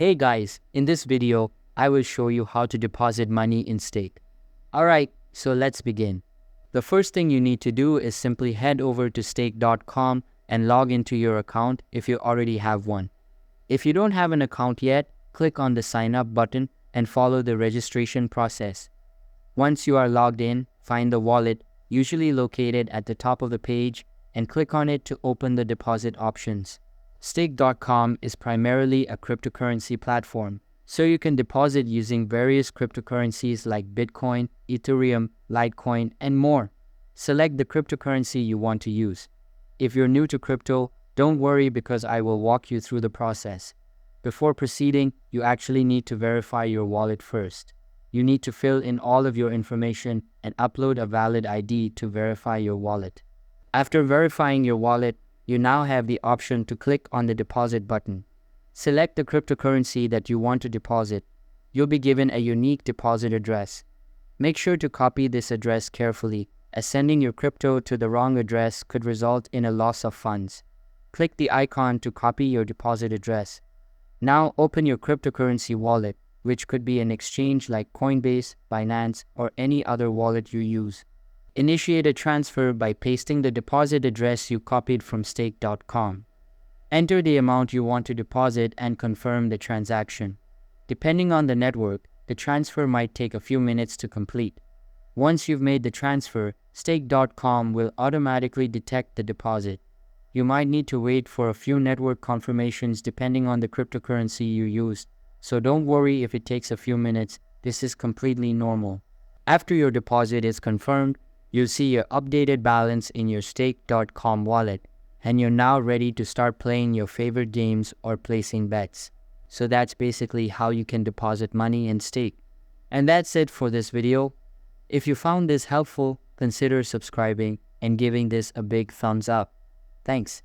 Hey guys, in this video, I will show you how to deposit money in Stake. Alright, so let's begin. The first thing you need to do is simply head over to stake.com and log into your account if you already have one. If you don't have an account yet, click on the sign up button and follow the registration process. Once you are logged in, find the wallet, usually located at the top of the page, and click on it to open the deposit options. Stake.com is primarily a cryptocurrency platform, so you can deposit using various cryptocurrencies like Bitcoin, Ethereum, Litecoin, and more. Select the cryptocurrency you want to use. If you're new to crypto, don't worry because I will walk you through the process. Before proceeding, you actually need to verify your wallet first. You need to fill in all of your information and upload a valid ID to verify your wallet. After verifying your wallet, you now have the option to click on the deposit button. Select the cryptocurrency that you want to deposit. You'll be given a unique deposit address. Make sure to copy this address carefully, as sending your crypto to the wrong address could result in a loss of funds. Click the icon to copy your deposit address. Now open your cryptocurrency wallet, which could be an exchange like Coinbase, Binance, or any other wallet you use. Initiate a transfer by pasting the deposit address you copied from stake.com. Enter the amount you want to deposit and confirm the transaction. Depending on the network, the transfer might take a few minutes to complete. Once you've made the transfer, stake.com will automatically detect the deposit. You might need to wait for a few network confirmations depending on the cryptocurrency you used, so don't worry if it takes a few minutes. This is completely normal. After your deposit is confirmed, you'll see your updated balance in your stake.com wallet, and you're now ready to start playing your favorite games or placing bets. So that's basically how you can deposit money in Stake. And that's it for this video. If you found this helpful, consider subscribing and giving this a big thumbs up. Thanks.